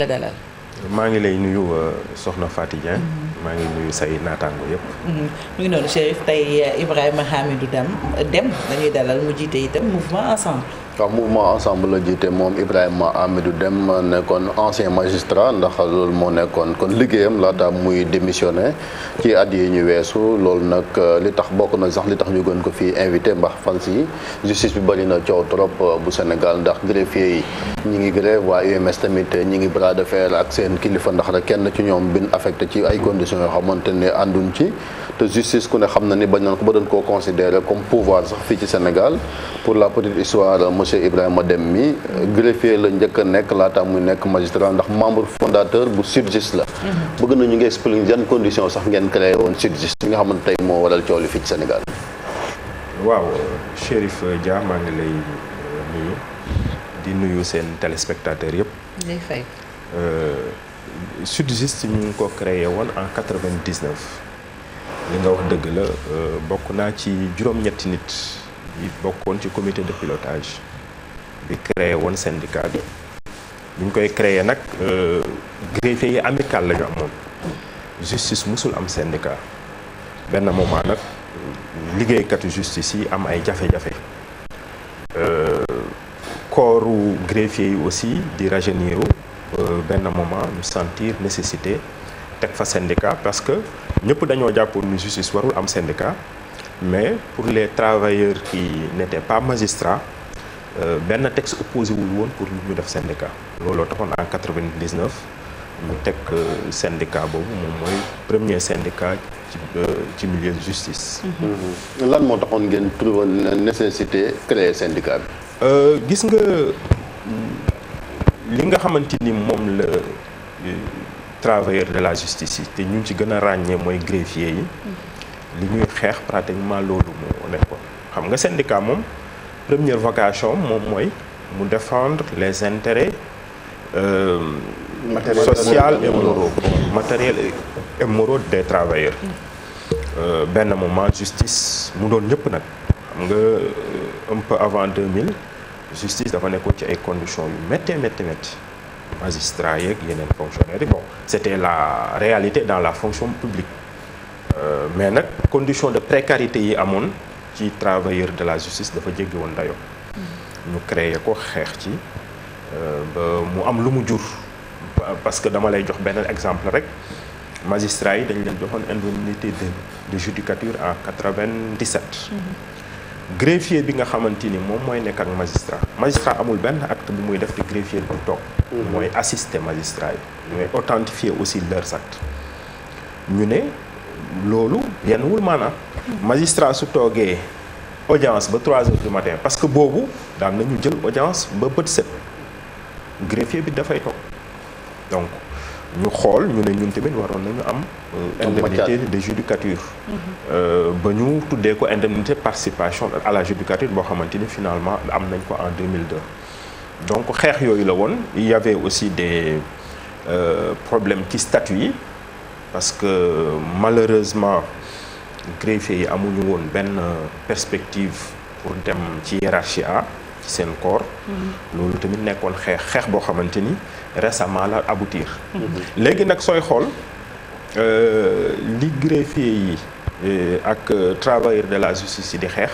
la dalal. maa ngi lay nuyu Soxna Faty Dieng. maa ngi nuyu say naataango yëpp. mu ngi noonu Chérif tey Ibrahima Hamidou Dème dañuy dalal mu jiite itam mouvement ensemble. waaw mouvement ensemble la jiite moom Ibrahima Hamidou Dème nekkoon ancien magistrat ndax loolu moo nekkoon kon liggéeyam laata muy démissionné ci at yi ñu weesu loolu nag li tax bokk na sax li tax ñu gën ko fii invité mbax fan si justice bi bëri na coow trop bu Sénégal ndax greffier yi ñi ngi grève waa UMS tamit ñi ngi bras de fer ak seen kilifa ndax rek kenn ci ñoom bin affecté ci ay conditions yoo xamante ne ànduñ ci te justice ku ne xam na ni bañ nañ ko ba doon koo considéré comme pouvoir sax fii ci Sénégal pour la petite histoire monsieur Ibrahima Dème mi greffier la njëkk a nekk laata muy nekk magistrat ndax membre fondateur bu SYTJUST la bëgg nañu ngi expliquer yan condition sax ngeen créé woon SYTJUST bi nga xamante tey moo waral coow li fii ci Sénégal. waaw Chérif Dia maa ngi lay nuyu di nuyu seen téléspectateurs yëpp. lay fay. SYTJUST ñu ngi ko créé woon en 99 li nga wax dëgg la bokk naa ci juróom-ñetti nit yi bokkoon ci comité de pilotage bi créé woon syndicat bi ñu koy créé nag greffier yi amical la ñu amoon justice musul am syndicat benn moment nag liggéeykatu justice yi am ay jafe-jafe kooru greffier yi aussi di rajeuniru benn moment ñu sentir nécessité teg fa syndicat parce que ñëpp dañoo jàppoon ni justice warul am syndicat mais pour les travailleurs qui n'étaient pas magistrats benn texte opposé wul woon pour ñu def syndicat looloo taxoon en 99 ñu teg syndicat boobu moom mooy premier syndicat ci milieu de justice. lan moo taxoon ngeen trouvé nécessité créer syndicat bi. gis nga li nga xamante ni moom la travailleur de la justice yi te ñu ci gën a ràññee mooy greffier yi. li ñuy xeex pratiquement loolu moo nekkoon xam nga syndicat moom première vocation moom mooy mu défendre les intérêts social et moraux matériels et moraux des travailleurs benn moment justice mu doon ñëpp nag xam nga un peu avant 2000 justice dafa nekkoon ci ay conditions yu métti magistrat yeeg yeneen fonctionnaires yi bon c'était la réalité dans la fonction publique mais nag condition de précarité yi amoon ci travailleurs de la justice dafa jéggi woon dayoo ñu créé ko xeex ci ba mu am lu mu jur parce que dama lay jox benn exemple rek magistrats yi dañ leen joxoon indemnité de judicature en 97 greffier bi nga xamante ni moom mooy nekk ak magistrat amul benn acte bu muy def te greffier du toog mooy assister magistrat yi ñooy authentifier aussi leurs actes ñu ne loolu yenn wul maanaam magistrat su toogee audience ba 3 heures du matin parce que boobu daan nañu jël audience ba bët set greffier bi dafay toog donc ñu xool ñu ne ñun tamit waroon nañu am indemnité de judicature ba ñu tuddee ko indemnité participation à la judicature boo xamante ni finalement am nañ ko en 2002 donc xeex yooyu la woon il y avait aussi des problèmes ci statut yi parce que malheureusement greffier yi amuñu woon benn perspective pour dem ci hiérarchie A ci seen corps loolu tamit nekkoon xeex boo xamante ni récemment la aboutir léegi nag sooy xool li greffier yi ak travailleurs de la justice yi di xeex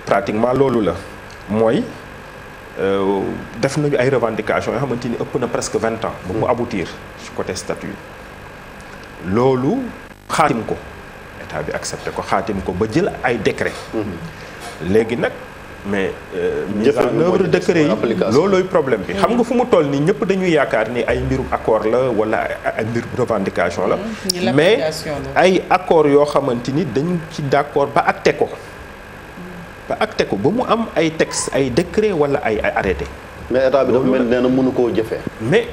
pratiquement loolu la mooy def nañu ay revendications yoo xamante ni ëpp na presque 20 ans ba mu aboutir ci côté statut loolu xaatim ko état bi accepté ko xaatim ko ba jël ay décret léegi nag mais mise en œuvre décret yi loolooy problème bi xam nga fu mu toll nii ñëpp dañuy yaakaar ni ay mbirum accord la wala ay mbirum revendication la mais ay accord yoo xamante ni dañu ci d'accord ba acté ko ba mu am ay texte ay décret wala ay arrêté mais état bi dafa mel nee na mënu koo jëfee. mais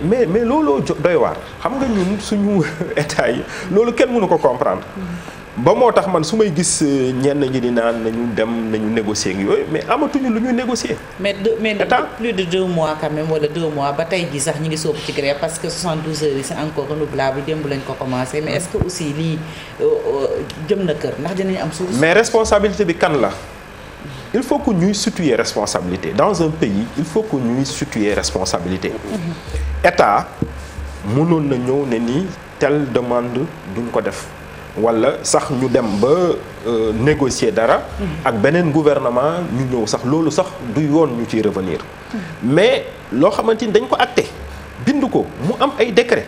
looloo doy waar xam nga ñun suñu état yi loolu kenn mënu ko comprendre ba moo tax man su may gis ñenn ñi di naan nañu négocier ak yooyu mais amatuñu lu ñuy négocier. mais plus de 2 mois quand même wala 2 mois ba tey jii sax ñu ngi soobu ci grève parce que 72 heures yi c'est encore renouvelable démb lañ ko commencé mais est-ce que aussi lii jëm na kër ndax dinañ am solution. mais responsabilité bi kan la. il faut que ñuy situer responsabilité dans un pays il faut que ñuy situer responsabilité état mënoon na ñëw ne nii telle demande duñ ko def wala sax ñu dem ba négocier dara ak beneen gouvernement ñu ñëw sax loolu sax du yoon ñu ciy revenir mais loo xamante ni dañ ko acté bind ko mu am ay décret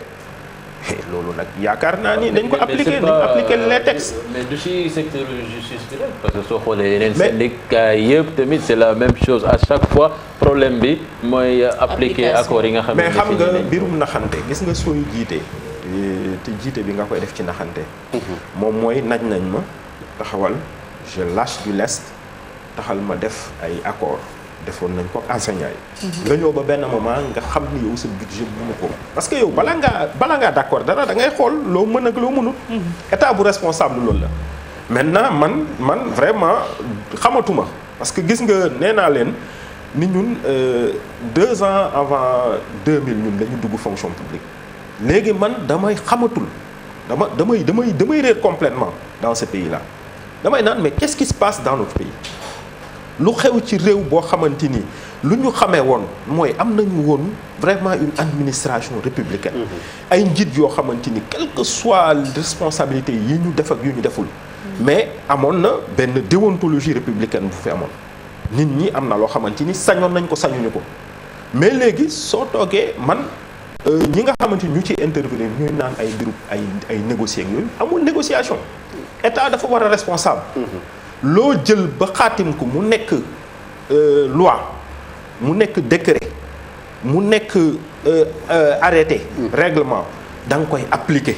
loolu nag yaakaar naa ni dañ ko appliquer les textes. mais du ci secteur justice bi rek parce que soo xoolee yeneen syndicat yëpp tamit c'est la même chose à chaque fois problème bi mooy appliquer accords yi nga xam ne mais xam nga mbirum naxante gis nga sooy jiite te jiite bi nga koy def ci naxante moom mooy nañ ma taxawal je lâche du lest taxal ma def ay accords defoon nañ ko enseignant yi nga ñëw ba benn moment nga xam ni yow sa budget bu mu ko parce que yow bala ngaa d'accord dara da ngay xool loo mën ak loo mënul état bu responsable loolu la maintenant man vraiment xamatuma parce que gis nga nee naa leen ni ñun 2 ans avant 2000 ñun la ñu dugg fonction publique léegi man damay xamatul damay réer complètement dans ce pays là damay naan mais qu'est-ce qui se passe dans notre pays lu xew ci réew boo xamante ni lu ñu xamee woon mooy am nañu woon vraiment une administration républicaine ay njiit yoo xamante ni quelle que soit responsabilité yi ñu def ak yu ñu deful mais amoon na benn déontologie républicaine bu fi amoon nit ñi am na loo xamante ni sañoon nañ ko sañuñu ko mais léegi soo toogee man ñi nga xamante ni ñu ci intervenir ñuy naan ay groupe ay négocier ak yooyu amul négociation état dafa war a responsable loo jël ba xaatim ko mu nekk loi mu nekk décret mu nekk arrêté règlement da nga koy appliquer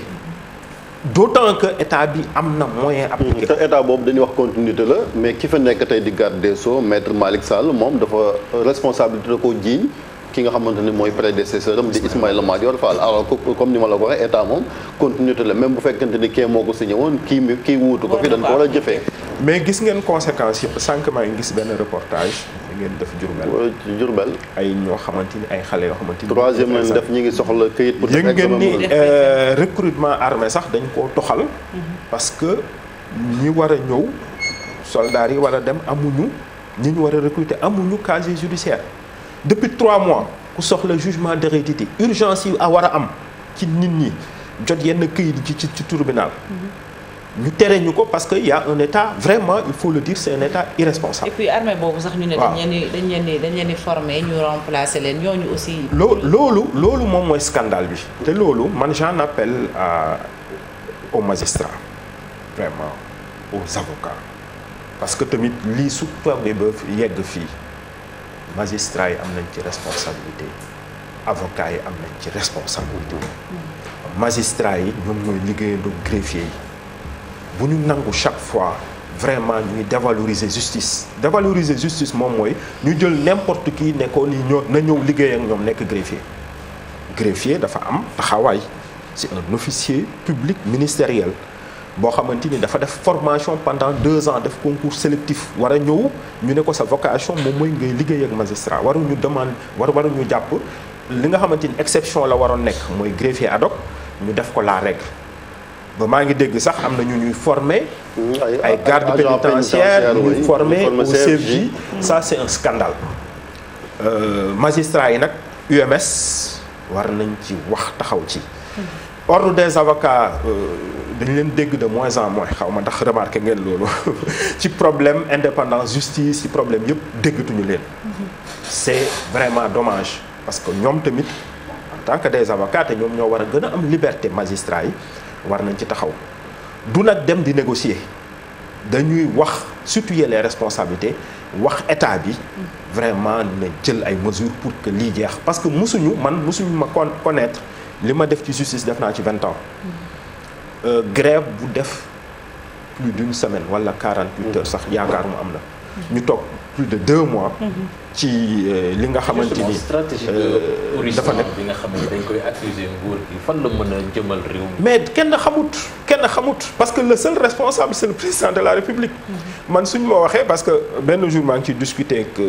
d'autant que état bi am na moyen appliqué te état boobu dañuy wax continuité la mais ki fa nekk tey di garde des Sceaux maître Malick Sall moom dafa responsabilité da ko jiiñ ki nga xamante ni mooy prédécesseur am di Ismaïla Madior Fall alors que comme ni ma la ko waxee état moom continuité la même bu fekkente ni kii moo ko signé woon kii wuutu ko fi dañ ko war a jëfee mais gis ngeen conséquences yëpp sànq maa ngi gis benn reportage ngeen def Diourbel ay ñoo xamante ni ay xale yoo xamante ni troisième lañ def ñi ngi soxla këyit pour yëg ngeen ni recrutement armé sax dañ koo toxal parce que ñi war a ñëw soldats yi war a dem amuñu ñi ñu war a recruter amuñu casier judiciaire depuis 3 mois ku soxla jugement d'hérédité urgence yi war a am ci nit ñi jot yenn këyit ci tribunal ñu tere ñu ko parce que y a un état vraiment il faut le dire c'est un état irresponsable. et puis armée boobu sax ñu ne dañ leen di former ñu remplacer leen ñooñu aussi. loolu moom mooy scandale bi te loolu man j'en appelle aux magistrats vraiment aux avocats parce que tamit lii su toogee ba yegg fii magistrats yi am nañ ci responsabilité avocats yi am nañ ci responsabilité magistrats yi ñoom ñooy liggéeyandoo greffier yi. bu ñu nangu chaque fois vraiment ñuy dévaloriser justice moom mooy ñu jël n'importe qui ne ko ni na ñëw liggéey ak ñoom nekk greffier dafa am taxawaay c'est un officier public ministériel boo xamante ni dafa def formation pendant 2 ans def concours sélectif war a ñëw ñu ne ko sa vocation moom mooy ngay liggéey ak magistrat waruñu jàpp li nga xamante ni exception la waroon nekk mooy greffier ad hoc ñu def ko la règle ba maa ngi dégg sax am na ñu ñuy former ay garde pénitentiaire ñu ñuy former au CFJ ça c'est un scandale magistrats yi nag UMS war nañ ci wax taxaw ci ordre des avocats dañ leen dégg de moins en moins xaw ma ndax remarqué ngeen loolu ci problème indépendance justice ci problème yëpp déggatuñu leen c'est vraiment dommage parce que ñoom tamit en tant que des avocats te ñoom ñoo war a gën a am liberté magistrats yi war nañ ci taxaw du nag dem di négocier dañuy wax situer les responsabilités wax état bi vraiment na jël ay mesures pour que lii jeex parce que musuñu ma connaître li ma def ci justice def naa ci 20 ans grève bu def plus d'une semaine wala 48 heures sax yaakaar mu am na ñu toog plus de 2 mois ci li nga xamante ni stratégie de dafa nekk bi nga xam ne dañ koy accuser nguur gi fan la mën a jëmal réew mi mais kenn xamut parce que le seul responsable c'est le président de la République man suñ ma waxee parce que benn jour maa ngi ciy discuter ak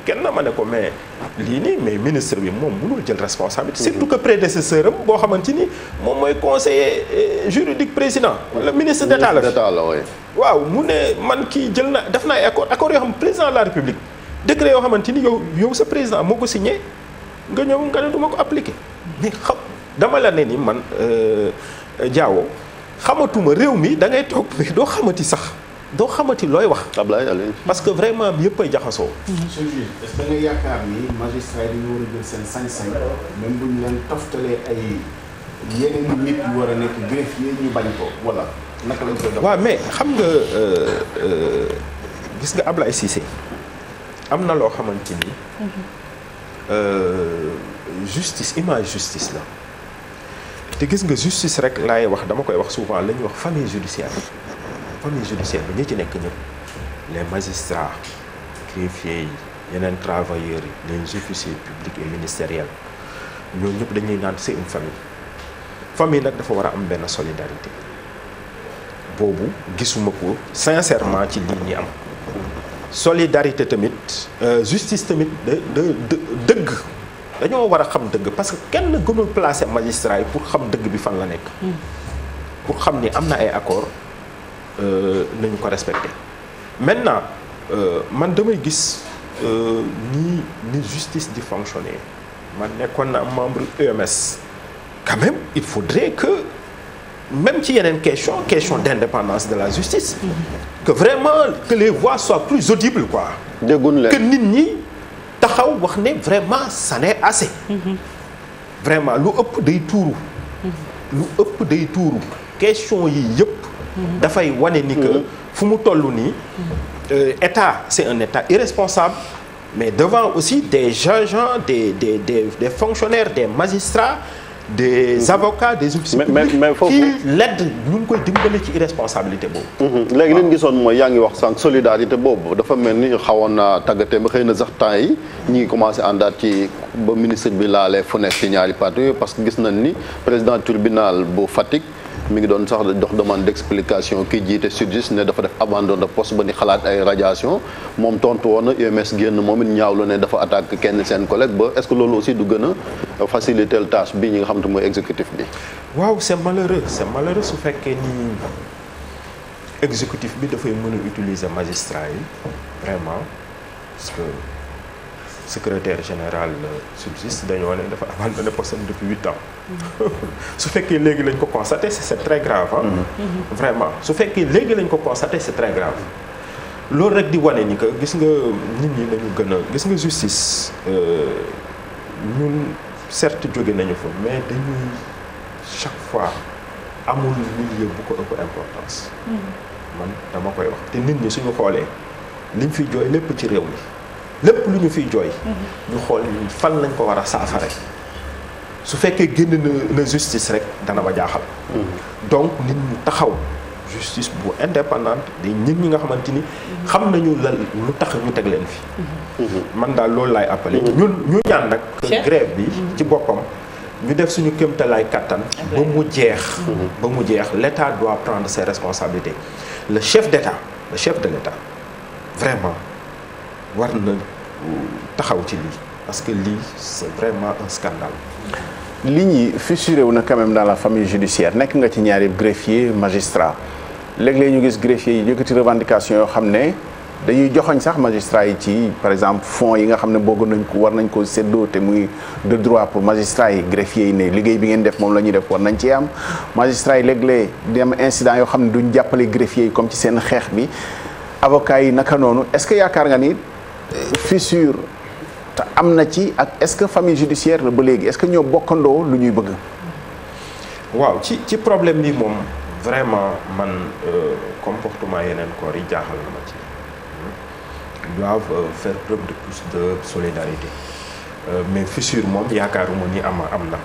kenn ma ne ko mais lii nii mais ministre bi moom mënul jël responsabilité surtout que prédécesseur am boo xamante ni moom mooy conseiller juridique président wala ministre d'état la waaw mu ne man kii jël na def na ay accord yoo xam président de la République décret yoo xamante ni yow sa président moo ko signé nga ñëw nga ne du ma ko appliquer mais dama la ne ni man Diawo xamatuma réew mi da ngay toog mais doo xamati sax doo xamati looy wax. Ablaye Aliou. parce que vraiment yëpp ay jaxasoo. monsieur le juge est-ce que nga yaakaar ni magistrat yi dañu war a jël seen sañ-sañ même bu ñu leen toftalee ay yeneen nit yu war a nekk greffier ñu bañ ko wala naka lañ koy def. waaw mais xam nga gis nga Ablaye Cissé am na loo xamante ni justice image justice la te gis nga justice rek laay wax dama koy wax souvent la ñuy wax famille judiciaire bi ñi ci nekk ñëpp les magistrats greffiers yi yeneen travailleurs yi les officiers publics et ministériels ñooñu ñëpp dañuy naan c'est une famille nag dafa war a am benn solidarité boobu gisuma ko sincèrement ci lii ñi am solidarité tamit justice tamit dëgg dañoo war a xam dëgg parce que kenn gënul placer magistrat yi pour xam dëgg bi fan la nekk pour xam ni am na ay accord nañu ko respecté maintenant man damay gis ni justice di fonctionner man nekkoon na membre UMS quand même il faudrait que même ci yeneen question d'indépendance de la justice que vraiment que les voix soient plus audibles quoi dégguñu leen que nit ñi taxaw wax ne vraiment ça n'est assez vraiment lu ëpp day tuuru question yi yëpp dafay wane ni que fu mu toll nii état c'est un état irresponsable mais devant aussi des agents des fonctionnaires des magistrats des avocats des officiers mais foofu qui l'aide ñu ngi koy dimbali ci irresponsabilité boobu. léegi li ñu gisoon mooy yaa ngi wax sànq solidarité boobu dafa mel ni xawoon naa tàggatee ba xëy na sax temps yi ñi ngi commencé àndaat ci ba ministre bi laalee fu nekk ci ñaari parti yooyu parce que gis nañ ni président tribunal bu Fatick mi ngi doon sax dox demande d'explication kii jiite SYTJUST ne dafa def abandon de poste ba ni xalaat ay radiation moom tontu woon na UMS génn moom it ñaawlu ne dafa attaque kenn seen collègue ba est-ce que loolu aussi du gën a faciliter tâche bi ñi nga xam te mooy exécutif bi. waaw c'est malheureux su fekkee ni exécutif bi dafay mën a utiliser magistrat yi vraiment parce que secrétaire général SYTJUST dañoo ne dafa abandonné poste depuis 8 ans su fekkee léegi lañ ko constaté c'est très grave vraiment su fekkee léegi lañ ko constaté c'est très grave loolu rek di wane ni que gis nga nit ñi nañu gën a gis nga justice ñun certes jóge nañu fa mais dañuy chaque fois amul milieu bu ko ëpp importance man dama koy wax te nit ñi suñu xoolee liñ fiy jooy lépp ci réew mi lépp lu ñu fiy jooy ñu xool fan lañ ko war a saafare su fekkee génn na justice rek dana ma jaaxal donc nit ñu taxaw justice bu indépendante di nit ñi nga xamante ni xam nañu la lu tax ñu teg leen fi man daal loolu laay appelé ñu ñaan nag que grève bi ci boppam ñu def suñu kéemtalaay kattan ba mu jeex l'État doit prendre ses responsabilités le chef de l'État vraiment war na taxaw ci lii parce que lii c'est vraiment un scandale. li ñuy fissuré wu na quand même dans la famille judiciaire nekk nga ci ñaari greffier magistrat léeg-léeg ñu gis greffier yi yëkkati revendication yoo xam ne dañuy joxoñ sax magistrat yi ci par exemple fonds yi nga xam ne bëgg nañ ko war nañ ko séddoo te muy de droit pour magistrat yi greffier yi ne liggéey bi ngeen def moom la ñuy def war nañ ci am magistrat yi léeg-léeg di am incident yoo xam ne duñ jàppale greffier yi comme ci seen xeex bi avocat yi naka noonu est-ce que yaakaar nga ni fissure te am na ci ak est-ce que famille judiciaire la ba léegi est-ce que ñoo bokkandoo lu ñuy bëgg. waaw ci problème bi moom vraiment man comportement yeneen corps yi jaaxal na ma ci. Ils doivent faire preuve de plus de solidarité mais fissure moom yaakaaruma ni am na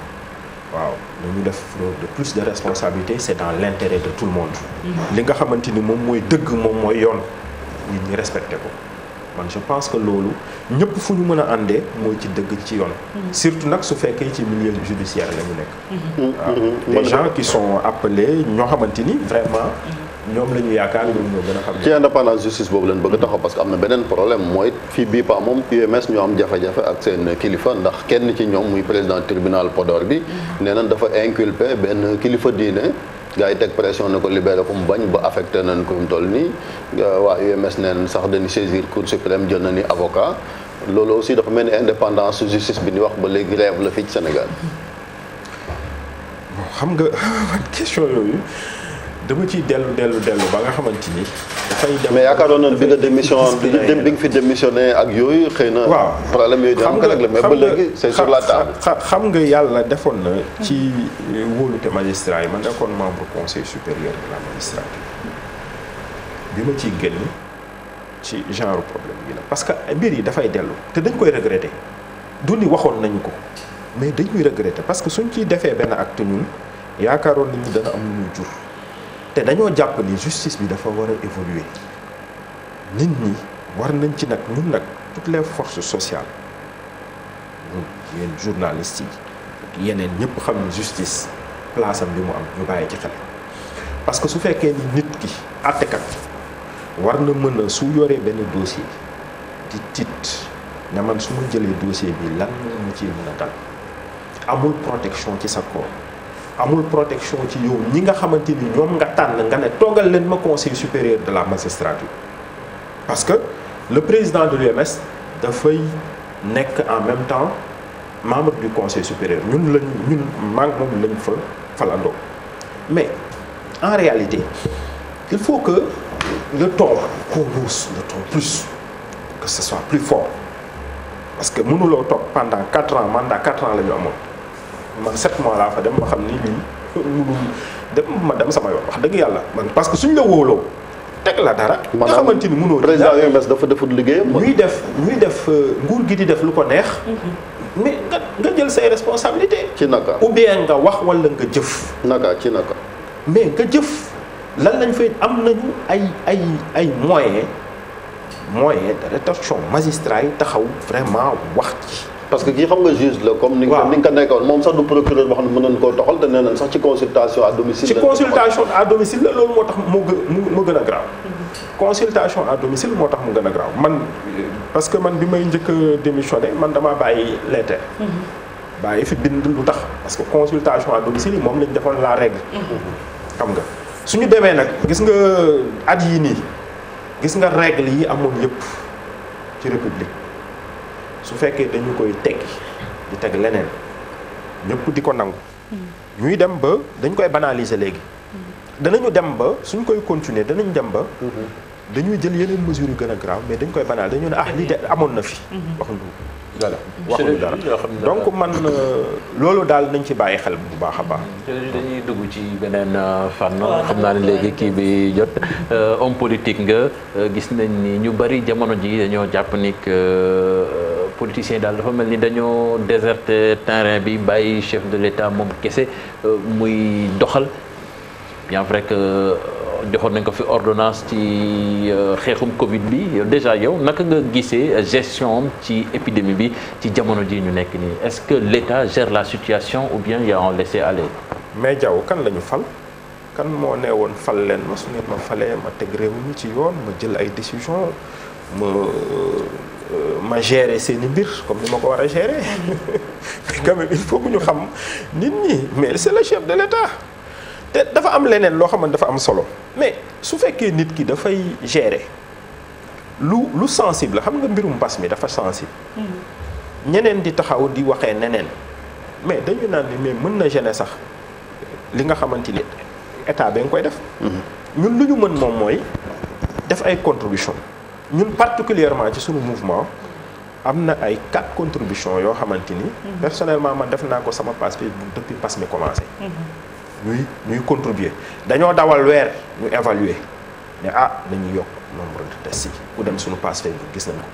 waaw nañu def preuve de plus de responsabilité c'est dans l'intérêt de tout le monde. li nga xamante ni moom mooy dëgg moom mooy yoon nit ñi respecté ko. man je pense que loolu ñëpp fu ñu mën a àndee mooy ci dëgg ci yoon. surtout nag su fekkee ci milieu judiciaire la ñu nekk. waaw les gens qui sont appelés ñoo xamante ni vraiment. ñoom la ñu yaakaar ñoom ñoo gën a xam. ci indépendance justice boobu leen bëgg taxaw parce que am na beneen problème mooy fii bii pa moom UMS ñoo am jafe-jafe ak seen kilifa ndax kenn ci ñoom muy président tribunal Podor bi. nee nañ dafa inculpé benn kilifa diine. gars yi teg pression ne ko libéré ko mu bañ ba affecté nañ ko mu toll nii waa UMS nee nañ sax dañuy saisir cour suprême jël na ni avocat loolu aussi dafa mel ni indépendance justice bi ni wax ba léegi grève la fii ci Sénégal. xam nga question yooyu dama ciy dellu ba nga xamante ni dafay dem. mais yaakaaroon nañ bi nga bi nga fi démissionné ak yooyu xëy na. waaw problème yooyu dina am ko régler mais ba léegi c'est sur la table. xam nga yàlla defoon na ci wóolute magistrat yi man nekkoon membre conseil supérieur de la magistrature bi ma ciy génn ci genre problème bi la parce que mbir yi dafay dellu te dañ koy regretter du ni waxoon nañu ko mais dañuy regretter parce que suñ ciy defee benn acte ñun yaakaaroon nañu dana am lu muy jur. te dañoo jàpp ni justice bi dafa war a évoluer nit ñi war nañ ci nag ñun nag toutes les forces sociales ñun yéen journalistes yi yeneen ñëpp xam ni justice place am bi mu am ñu bàyyi ci xel parce que su fekkee ni nit ki àttekat war na mën a su yoree benn dossier di tiit ne man su ma jëlee dossier bi lan mu ci mën a dal amul protection ci sa corps amul protection ci yow ñi nga xamante ni ñoom nga tànn nga ne toogal leen ma conseil supérieur de la magistrature parce que le président de l'UMS dafay nekk en même temps membre du conseil supérieur ñun maa ngi moom lañ fa falandoo mais en réalité il faut que le ton qu'on hausse le ton plus que ce soit plus fort parce que mënuloo toog pendant 4 ans mandat 4 ans la ñu amoon man 7 mois laa fa dem ma xam ni lii mënul dem sama yoon wax dëgg yàlla man parce que suñ la wóoloo teg la dara. nga xamante ni mënoo. président UMS dafa defut liggéeyam. ñuy def nguur gi di def lu ko neex. mais nga jël say responsabilités. ci naka. ou bien nga wax wala nga jëf. naka ci naka. mais nga jëf lan lañ fay am nañu ay moyens de rétorsion magistrat yi taxaw vraiment wax ci. parce que kii xam nga juge la comme ni nga ko nekkoon moom sax du procureur boo xam ne mën nañu koo doxal te nee nañ sax ci consultation à domicile. ci consultation à domicile la loolu moo tax mu gën a grave. consultation à domicile moo tax mu gën a grave man parce que man bi may njëkk a démissionné man damaa bàyyi lettre. bàyyi fi bind lu tax parce que consultation à domicile yi moom lañ defoon la règle. xam nga suñu demee nag gis nga at yii nii gis nga règle yi amoon yëpp ci république. su fekkee dañu koy teggi di teg leneen ñëpp di ko nangu ñuy dem ba dañ koy banaliser léegi danañu dem ba suñ koy continuer danañ dem ba dañuy jël yeneen mesures yu gën a grave mais dañ koy banaliser dañu ne lii de amoon na fi waxuñu dara donc man loolu daal nañ ci bàyyi xel bu baax a baax dañuy dugg ci beneen fànn xam naa ne léegi kii bi jot homme politique nga gis nañ ni ñu bari jamono ji dañoo jàpp ni que politiciens daal dafa mel ni dañoo déserter terrain bi bàyyi chef de l'État moom kese muy doxal bien vrai que joxoon nañ ko fi ordonnance ci xeexum Covid bi déjà yow naka nga gisee gestion ci épidémie bi ci jamono ji ñu nekk nii est-ce que l'État gère la situation ou bien y a un laisser-aller. mais Diaw kan la ñu fal kan moo nee woon fal leen ma su ngeen ma falee ma teg réew mi ci yoon ma jël ay décisions ma gérer seeni mbir comme ni ma ko war a gérer quand même il faut que ñu xam nit ñi mais c'est le chef de l'État te dafa am leneen loo xamante dafa am solo mais su fekkee nit ki dafay gérer lu sensible xam nga mbirum mbas mi dafa sensible ñeneen di taxaw di waxee neneen mais dañu naan ni mais mën na gêner sax li nga xamante ni état ba nga koy def ñun lu ñu mën moom mooy def ay contribution ñun particulièrement ci suñu mouvement am na ay 4 contributions yoo xamante ni personnellement man def naa ko sama page Facebook depuis pas mi commencé ñuy contribuer dañoo dawal weer ñu évaluer ne dañuy yokk nombre de tests yi ku dem suñu page Facebook gis nañ ko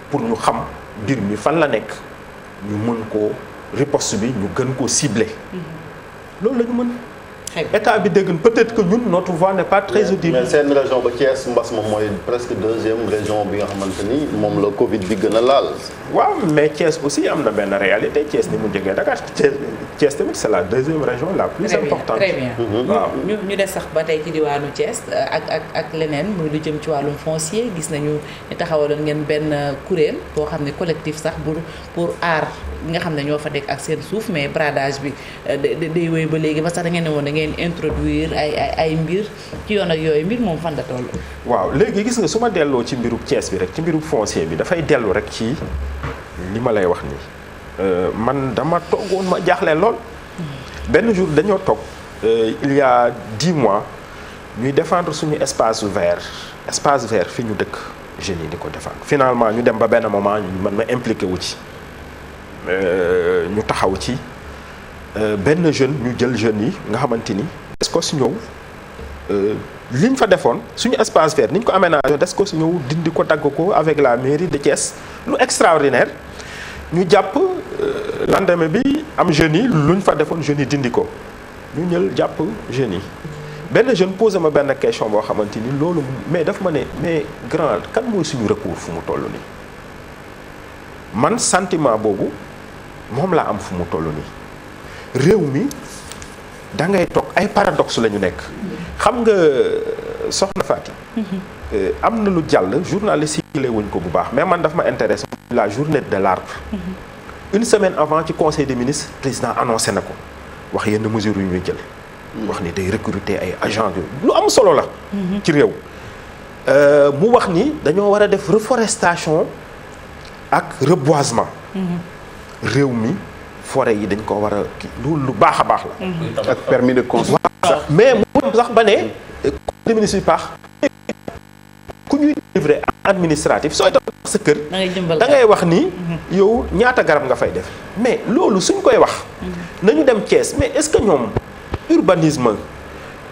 pour ñu xam mbir mi fan la nekk ñu mën koo riposte bi ñu gën koo cibler loolu la ñu mën état bi dégg peut-être que ñun notre voix n'est pas très audible. mais seen région ba Thiès mbas moom mooy presque 2e région bi nga xamante ni moom la Covid bi gën a laal. waaw mais Thiès aussi am na benn réalité Thiès ni mu jógee Dakar Thiès tamit c'est la 2e région la plus importante. très bien waaw ñu des sax ba tey ci diwaanu Thiès ak leneen muy lu jëm ci wàllum foncier gis nañu ne taxawaloon ngeen benn kuréel boo xam ne collectif sax pour aar ñi nga xam ne ñoo fa nekk ak seen suuf mais bradage bi day wéy ba léegi ba sax da ngeen ne woon da ngeen introduire ay mbir ci yoon ak yooyu mbir moom fan la toll. waaw léegi gis nga su ma delloo ci mbiru Thiès bi rek ci mbiru foncier bi dafay dellu rek ci li ma lay wax nii man dama toogoon ma jaaxle lool benn jour dañoo toog il y a 10 mois ñuy défendre suñu espace vert fi ñu dëkk jeunes yi di ko défendre finalement ñu dem ba benn moment ñu mën ma impliqué wu ci ñu taxaw ci benn jeune ñu jël jeunes yi nga xamante ni Descos ñëw liñ fa defoon suñu espace vert ni ñu ko aménagé Descos ñëw dindi ko dagg ko avec la mairie de Thiès lu extraordinaire ñu jàpp lendemain bi am jeunes yi luñ fa defoon jeunes yi dindi ko ñu ñël jàpp jeunes yi benn jeune posé ma benn question boo xamante ni loolu mais daf ma ne mais grand kan mooy suñu recours fu mu toll nii man sentiment boobu moom laa am fu mu toll nii réew mi da ngay toog ay paradoxe la ñu nekk xam nga soxna Fati am na lu jàll journaliste yi lay wuñ ko bu baax mais man daf ma intéressé la journée de l'arbre une semaine avant ci conseil des ministres président annoncé na ko wax yenn mesures yu ñuy jël wax ni day recruter ay agents lu am solo la ci réew mu wax ni dañoo war a def reforestation ak reboisement réew mi forêt yi dañ ko war a kii lu baax a baax la ak permis de construire. mais mu sax ba ne conseil des ministres bi paax ku ñuy livrer administratif sooy tax sa kër da ngay wax ni yow ñaata garab nga fay def mais loolu suñ koy wax nañu dem Thiès mais est-ce que ñoom urbanisme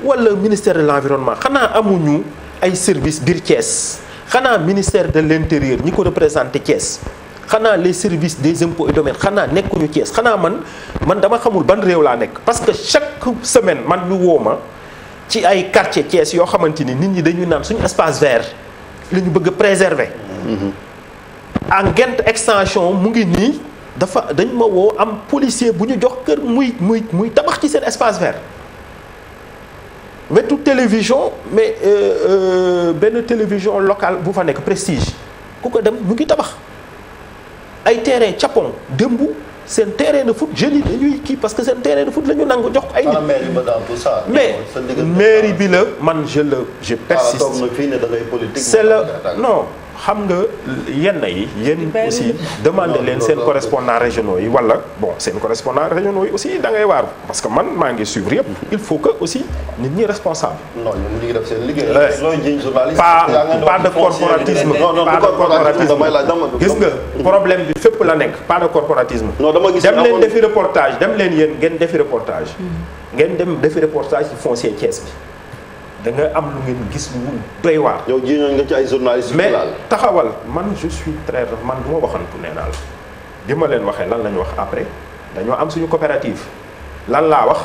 wala ministère de l'environnement xanaa amuñu ay services biir Thiès xanaa ministère de l'intérieur ñi ko représenté Thiès xanaa les services des impôts et domaines xanaa nekkuñu Thiès xanaa man dama xamul ban réew laa nekk parce que chaque semaine man ñu woo ma ci ay quartier Thiès yoo xamante ni nit ñi dañuy naan suñu espace vert la ñu bëgg a préserver en Ngent extension mu ngi nii dañ ma woo am policier bu ñu jox kër muy tabax ci seen espace vert wetu télévision mais benn télévision locale bu fa nekk Prestige ku ko dem mu ngi tabax ay terrain capon démb seen terrain de foot jeunes yi dañuy kii parce que seen terrain de foot la ñu nangu jox ko ay nit mais mairie bi la man je persiste c'est le non xam nga yéen aussi demandé leen seen correspondants régionaux yi wala bon seen correspondants régionaux yi aussi da ngay waaru parce que man maa ngi suivre yëpp il faut que aussi nit ñi responsable non ñu ngi def seen liggéey looy jiñ journaliste pas de corporatisme pas de corporatisme gis nga problème bi fépp la nekk pas de corporatisme dem leen defi reportage dem leen yéen ngeen defi reportage ngeen dem defi reportage ci foncier Thiès bi da nga am lu ngeen gis lu doy waar. yow jiñoon nga ci ay journalistes mais taxawal man je suis très man du ma waxantu nee naa la bi ma leen waxee lan la ñu wax après dañoo am suñu coopérative lan laa wax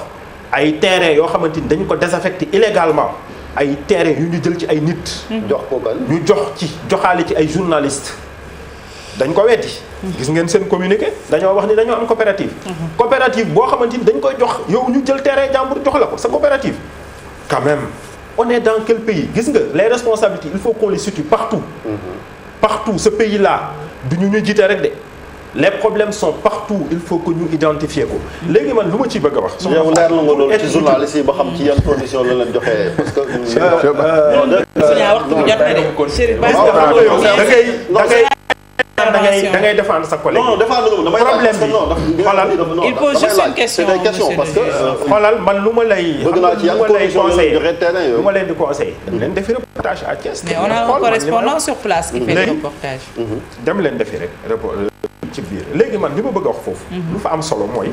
ay terrain yoo xamante ni dañu ko désaffecté illégalement ay terrain yu ñu jël ci ay nit. jox ko kan ñu joxaale ci ay journalistes dañ ko weddi. gis ngeen seen communiqué dañoo wax ni dañoo am coopérative. coopérative boo xamante ni dañ koy jox yow ñu jël terrain jàmbur jox la ko sa coopérative quand même. On est dans quel pays gis nga les responsabilités il faut qu'on les situe partout partout ce pays-là du ñu jiite rek de les problèmes sont partout il faut que ñu identifier ko léegi man lu ma ci bëgg a wax yow leer la nga loolu ci journaliste yi ba xam ci yan condition la leen joxee parce que da ngay défendre sa collègue. non défendre damay problème bi xoolal il pose juste une question c'est des questions parce que xoolal man lu ma lay. bëgg naa ci yan condition la leen joxe terrain yooyu. lu ma leen di conseiller. dem leen defi reportage à Thiès. mais on a un correspondant sur place qui fait le reportage. dem leen defi rek ci biir léegi man li ma bëgg a wax foofu. lu fa am solo mooy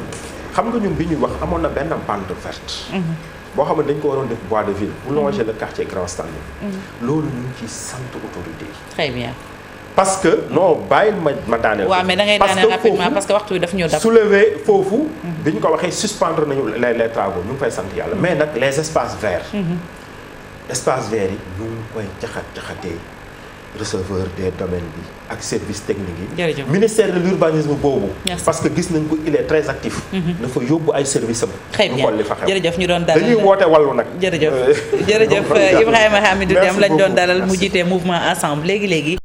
xam nga ñun bi ñuy wax amoon na benn bande verte. boo xam ne dañ ko waroon def bois de ville. pour longer le quartier Grand Stanley. loolu ñu ngi ci sant autorité yi. très bien. parce que non bàyyil ma daaneel. waaw mais da ngay daaneel rapidement parce que waxtu bi daf ñëw dab. soulever foofu. bi ñu ko waxee suspendre nañu les travaux ñu ngi fay sant yàlla mais nag les espaces verts. espaces verts yi ñu ngi koy jaxatee receveur des domaines bi ak service technique yi. jërëjëf ministère de l'urbanisme boobu. Merci. parce que gis nañ ko il est très actif. dafa yóbbu ay services am. très bien jërëjëf ñu doon dalal dañuy woote wàllu nag. jërëjëf Ibrahima Hamidou Dème lañ doon dalal mu jiite mouvement ensemble léegi.